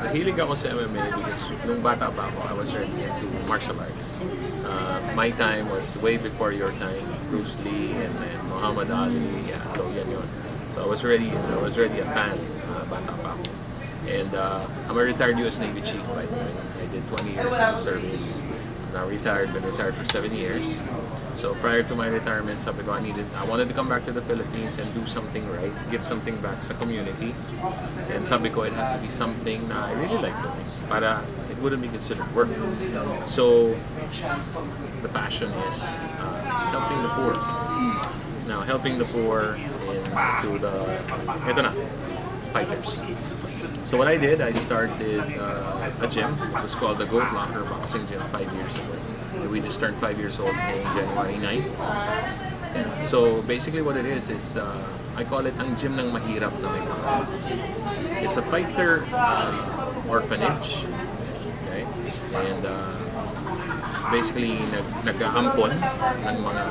Hilig ako sa MMA because nung bata pa ako, I was already into martial arts. My time was way before your time, Bruce Lee and then Muhammad Ali. Yeah, so yan yun. So I was already a fan, bata pa ako. And I'm a retired U.S. Navy chief by the way. I did 20 years in the service. Now been retired for 7 years. So prior to my retirement, sabi ko, I wanted to come back to the Philippines and do something right, give something back sa community. And sabi ko, it has to be something na I really like doing, para it wouldn't be considered work. So the passion is helping the poor. Now helping the poor into ito na, fighters. So what I did, I started a gym. It was called the Goat Locker Boxing Gym 5 years ago. We just turned 5 years old on January 9. Yeah. So basically what it is, it's I call it ang gym ng mahirap na may pangalan. It's a fighter orphanage. Okay? And basically nag-aampon ng mga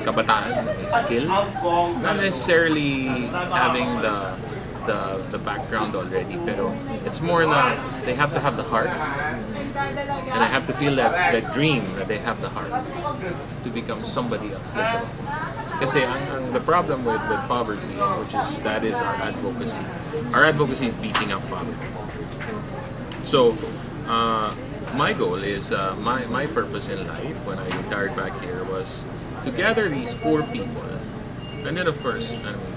kabataan may skill, not necessarily having the background already, pero it's more na they have to have the heart, and I have to feel that dream that they have the heart to become somebody else later on. Kasi the problem with poverty, that is our advocacy. Our advocacy is beating up poverty. So my goal is, my purpose in life when I retired back here was to gather these poor people, and then of course, I mean,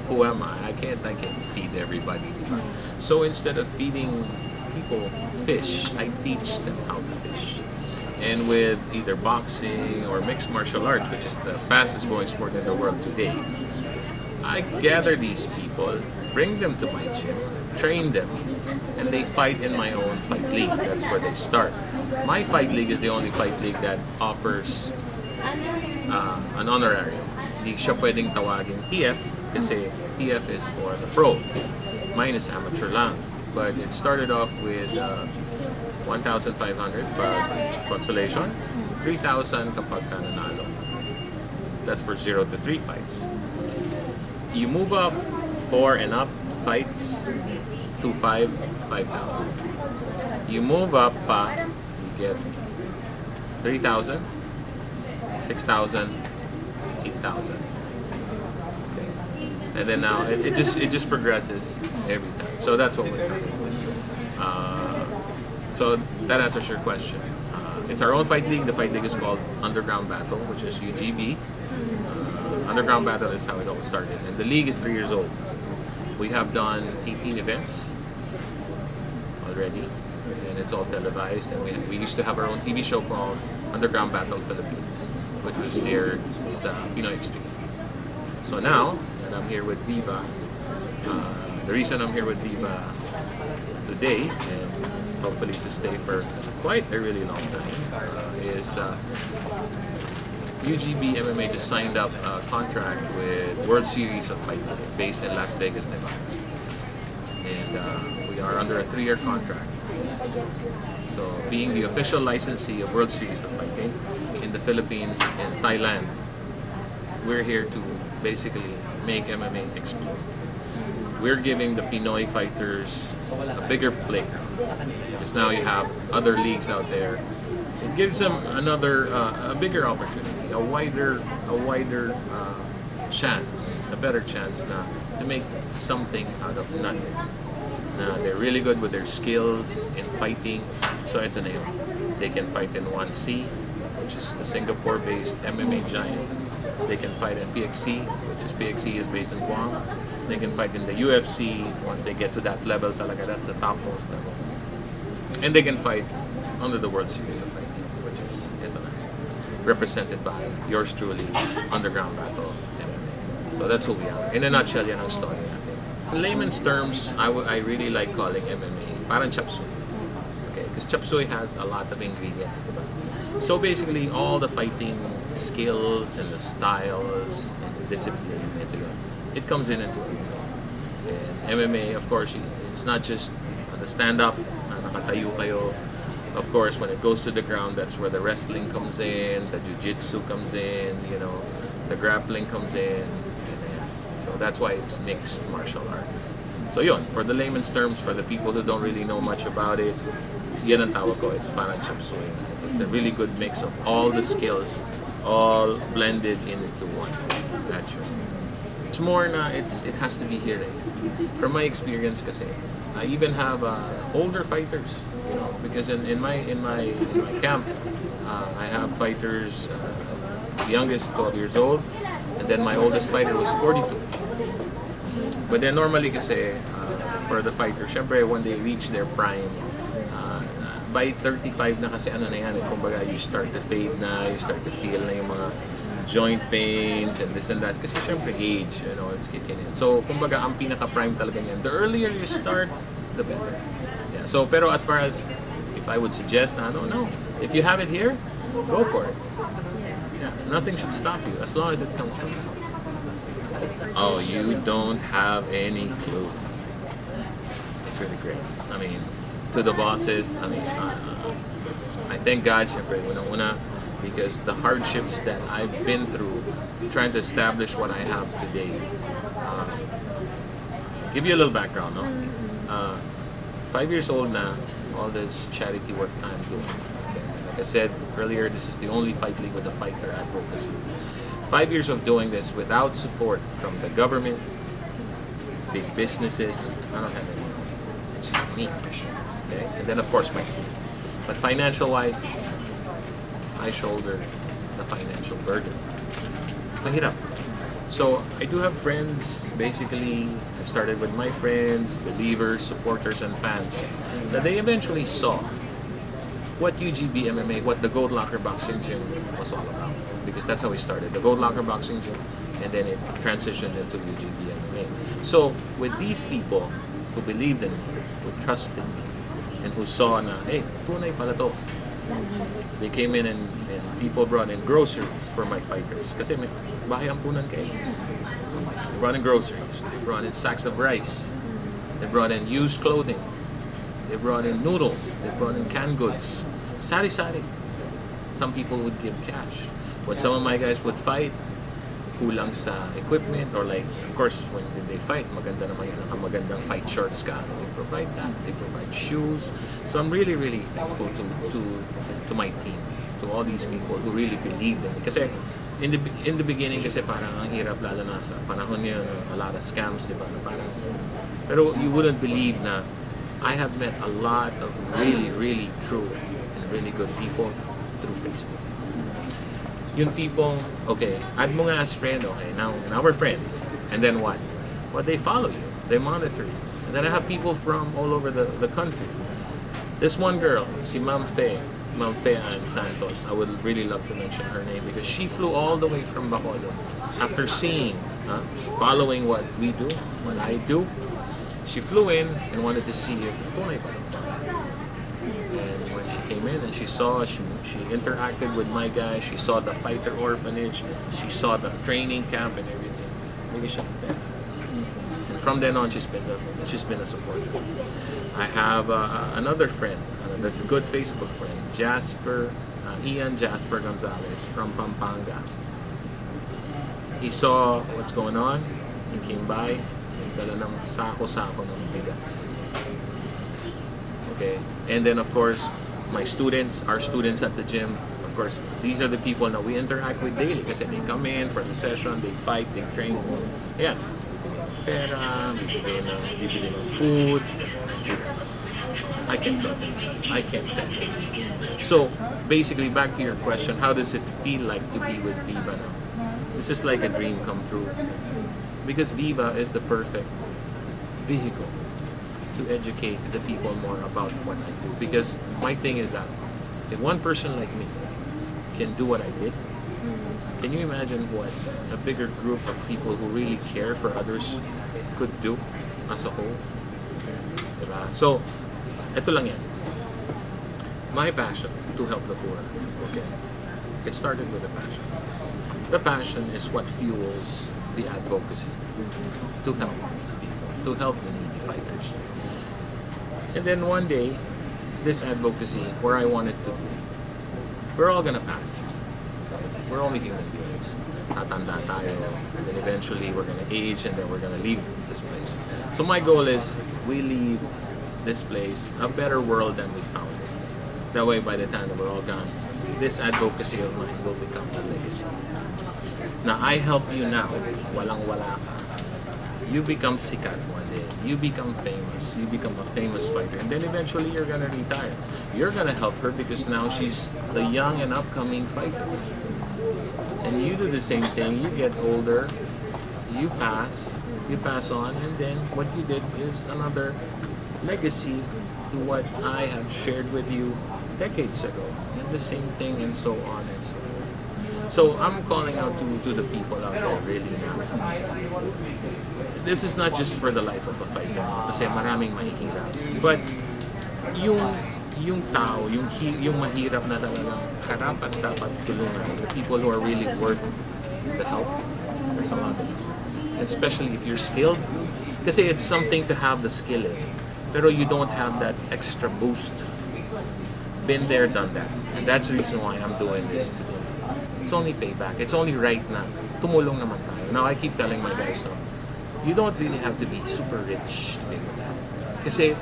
who am I? I can't feed everybody. So instead of feeding people fish, I teach them how to fish. And with either boxing or mixed martial arts, which is the fastest growing sport in the world today, I gather these people, bring them to my gym, train them, and they fight in my own fight league. That's where they start. My fight league is the only fight league that offers an honorarium. Hindi siya pwedeng tawagin TF kasi TF is for the pro. Mine is amateur lang. But it started off with 1,500 pag consolation, 3,000 kapag ka nanalo. That's for 0 to 3 fights. You move up 4 and up fights to 5,000. You move up pa, you get 3,000, 6,000, 8,000. Okay. And then now it just progresses every time. So that's what we're doing. So that answers your question. It's our own fight league. The fight league is called Underground Battle, which is UGB. Underground Battle is how it all started. And the league is 3 years old. We have done 18 events already, and it's all televised. And we used to have our own TV show called Underground Battle Philippines, which was aired sa Pinoy Extreme. So now that I'm here with Viva, the reason I'm here with Viva today, and hopefully to stay for quite a really long time, is UGB MMA just signed up a contract with World Series of Fighting based in Las Vegas, Nevada. And we are under a 3-year contract. So being the official licensee of World Series of Fighting in the Philippines and Thailand, we're here to basically make MMA explode. We're giving the Pinoy fighters a bigger playground, because now you have other leagues out there. It gives them a bigger opportunity, a wider chance, a better chance to make something out of nothing. They're really good with their skills in fighting. So ito na yun. They can fight in 1C, which is the Singapore-based MMA giant. They can fight in PXC, which is PXC is based in Guam. They can fight in the UFC once they get to that level talaga. That's the topmost level. And they can fight under the World Series of Fighting, which is ito na, represented by yours truly, Underground Battle MMA. So that's who we are. In a nutshell, yan ang story natin. In layman's terms, I really like calling MMA parang chop suey. Okay, because chop suey has a lot of ingredients, diba? So basically, all the fighting skills and the styles and the discipline, it comes into it. And MMA, of course, it's not just the stand-up, nakatayo kayo. Of course, when it goes to the ground, that's where the wrestling comes in, the jiu-jitsu comes in, the grappling comes in. So that's why it's mixed martial arts. So yun, for the layman's terms, for the people who don't really know much about it, yan ang tawag ko, it's parang chop suey. It's a really good mix of all the skills, all blended into one. Gotcha. It's more na it has to be here. Eh. From my experience kasi, I even have older fighters, you know, because in my camp, I have fighters, youngest 12 years old, and then my oldest fighter was 42. But then normally kasi for the fighter, syempre when they reach their prime, by 35 na kasi ano na yan, kumbaga you start to fade na, you start to feel na yung mga joint pains and this and that kasi syempre age, you know, it's kicking in. So kumbaga ang pinaka-prime talaga niyan. The earlier you start, the better. Yeah. So pero as far as if I would suggest, I don't know. If you have it here, go for it. Yeah. Nothing should stop you as long as it comes from you. Oh, you don't have any clue. It's really great. I mean, to the bosses, I mean, I thank God, syempre, una-una, because the hardships that I've been through trying to establish what I have today. Give you a little background, no? 5 years old na, all this charity work that I'm doing. Like I said earlier, this is the only fight league with a fighter advocacy. 5 years of doing this without support from the government, big businesses, I don't have anyone. It's just me. Okay? And then of course my team. But financial-wise, I shoulder the financial burden. Mahirap. So I do have friends. Basically, I started with my friends, believers, supporters, and fans. That they eventually saw what UGB MMA, what the Gold Locker Boxing Gym was all about. Because that's how we started, the Gold Locker Boxing Gym, and then it transitioned into UGB MMA. So with these people who believed in me, who trusted me, and who saw na, hey, tunay pala to. They came in and people brought in groceries for my fighters. Kasi may bahay ampunan kayo. They brought in groceries. They brought in sacks of rice. They brought in used clothing. They brought in noodles. They brought in canned goods. Sari-sari. Some people would give cash. When some of my guys would fight, kulang sa equipment or like, of course, when they fight, maganda naman yun, magandang fight shorts ka. They provide that. They provide shoes. So I'm really, really thankful to my team, to all these people who really believed in me. Kasi in the beginning, kasi parang ang hirap lalo na sa panahon yun, a lot of scams, di ba? Parang, pero you wouldn't believe na I have met a lot of really, really true and really good people through Facebook. Yung tipong, okay, add mo nga as friend, okay, now we're friends. And then what? Well, they follow you. They monitor you. And then I have people from all over the country. This one girl, si Ma'am Ann Santos, I would really love to mention her name because she flew all the way from Bacolod. After seeing, following what we do, what I do, she flew in and wanted to see if tunay pa. And when she came in and she saw, she interacted with my guys, she saw the fighter orphanage, she saw the training camp and everything. Maybe siya there. And from then on, she's been a supporter. I have another friend, another good Facebook friend, Ian Jasper Gonzalez from Pampanga. He saw what's going on, he came by, dala ng sako-sako ng bigas. Okay, and then of course, our students at the gym, of course, these are the people that we interact with daily kasi they come in for the session, they fight, they train. Yeah. Pera, bibili ng food. I can't tell them. So, basically, back to your question, how does it feel like to be with Viva now? This is like a dream come true. Because Viva is the perfect vehicle to educate the people more about what I do. Because my thing is that if one person like me can do what I did, can you imagine what a bigger group of people who really care for others could do as a whole? Diba? So, ito lang yan. My passion to help the poor, okay? It started with a passion. The passion is what fuels the advocacy to help the people, to help the needy fighters. And then one day, this advocacy, where I wanted to be, we're all gonna pass. We're only human beings. Tatanda tayo, and then eventually we're gonna age, and then we're gonna leave this place. So my goal is we leave this place a better world than we found it. That way, by the time that we're all gone, this advocacy of mine will become a legacy. Now, I help you now, walang-wala ka. You become sikat one day. You become famous. You become a famous fighter. And then eventually you're gonna retire. You're gonna help her because now she's the young and upcoming fighter. And you do the same thing. You get older. You pass on. And then what you did is another legacy to what I have shared with you decades ago. And the same thing, and so on and so forth. So I'm calling out to the people out there really now. This is not just for the life of a fighter kasi maraming mahihirap. But yung tao, yung mahirap na talagang karapat dapat tulungan, the people who are really worth the help, there's a lot of them. Especially if you're skilled. Kasi it's something to have the skill in. Pero you don't have that extra boost. Been there, done that. And that's the reason why I'm doing this today. It's only payback. It's only right na tumulong naman tayo. Now, I keep telling my guys, no, you don't really have to be super rich to be able to help. Kasi,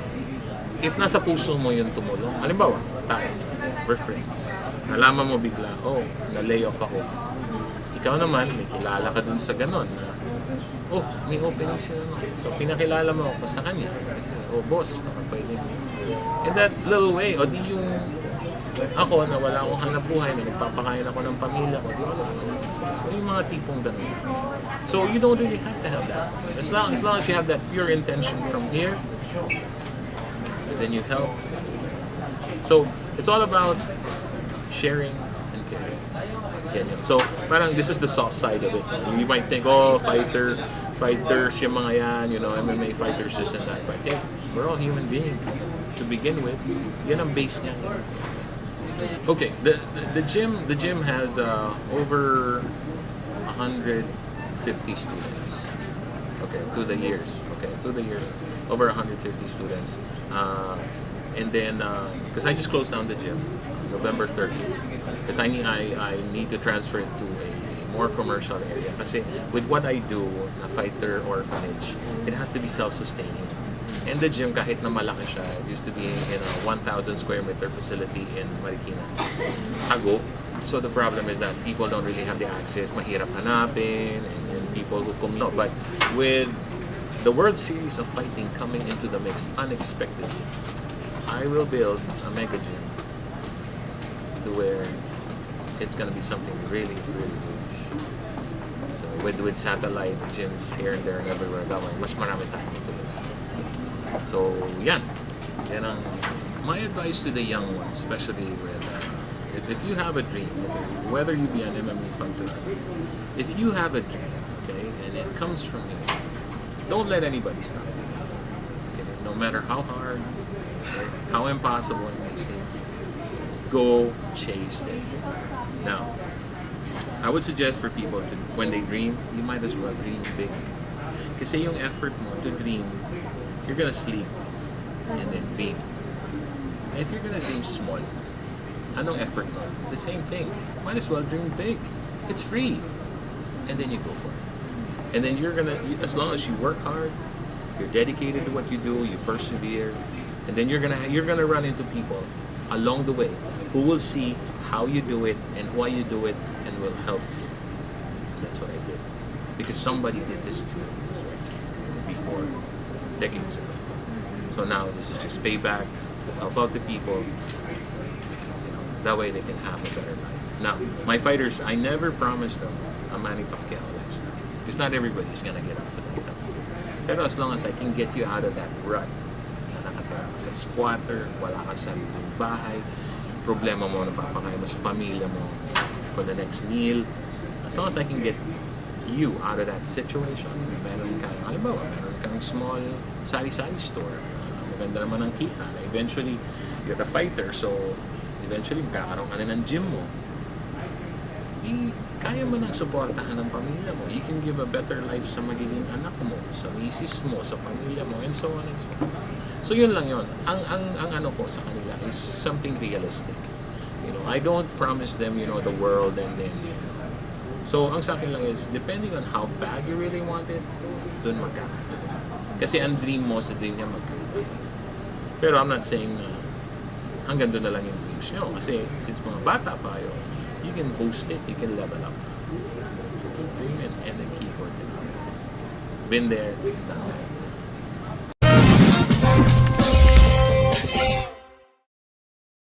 if nasa puso mo yung tumulong, halimbawa, tayo, we're friends. Nalaman mo bigla, oh, na-lay off ako. Ikaw naman, may kilala ka dun sa ganon na, oh, may opening sila, no? So, pinakilala mo ako sa kanya. Kasi, oh, boss, baka pwede. In that little way, o di yung ako na wala akong hanap buhay, na nagpapakain ako ng pamilya ko, di ba? So, yung mga tipong ganun. So, you don't really have to have that. As long as you have that pure intention from here, and then you help. So, it's all about sharing and caring. Ganyan. So, parang this is the soft side of it. You might think, oh, fighters, yung mga yan, you know, MMA fighters, this and that. But hey, we're all human beings to begin with. Yan ang base niya. Okay, the gym has over 150 students. Okay, through the years. Over 150 students. And then, because I just closed down the gym November 30th, because I need to transfer it to a more commercial area. Kasi with what I do, a fighter orphanage, it has to be self-sustaining. And the gym, kahit na malaki siya, it used to be in a 1,000 square meter facility in Marikina, Ago. So the problem is that people don't really have the access, mahirap hanapin, and people who come no. But with the World Series of Fighting coming into the mix unexpectedly, I will build a mega gym to where it's gonna be something really, really huge. So with satellite gyms here and there and everywhere, that way, mas marami tayong tuloy. So, yan ang my advice to the young ones, especially with if you have a dream, okay, whether you be an MMA fighter, if you have a dream, okay, and it comes from you, don't let anybody stop you. Okay, no matter how hard, okay, how impossible it may seem, go chase it. Now, I would suggest for people to, when they dream, you might as well dream big. Kasi yung effort mo to dream, you're gonna sleep and then dream. And if you're gonna dream small, anong effort mo? The same thing. Might as well dream big. It's free. And then you go for it. And then as long as you work hard, you're dedicated to what you do, you persevere, and then you're gonna run into people along the way who will see how you do it and why you do it and will help you. And that's what I did. Because somebody did this to me as well before. Decades ago. So now this is just payback to help out the people. You know, that way they can have a better life. Now, my fighters, I never promised them a Manny Pacquiao lifestyle. Because not everybody's gonna get up to that level. Pero as long as I can get you out of that rut, na nakatira ka sa squatter, wala ka sa sariling bahay, problema mo, napapakain mo sa pamilya mo for the next meal, as long as I can get you out of that situation, meron kang small sari-sari store, maganda naman ang kita, na eventually you're a fighter, so eventually magkakaroon ka na ng gym mo, kaya mo nang suportahan ng pamilya mo. You can give a better life sa magiging anak mo, sa misis mo, sa pamilya mo, and so on and so forth. So yun lang yun. Ang ano ko sa kanila is something realistic. I don't promise them, the world and then. So, ang sa akin lang is, depending on how bad you really want it, dun magkakita. Kasi ang dream mo sa dream niya magkakita. Pero I'm not saying na hanggang doon na lang yung dreams nyo. Kasi since mga bata pa kayo, you can boost it, you can level up. Keep dreaming and then keep working. Been there, done that.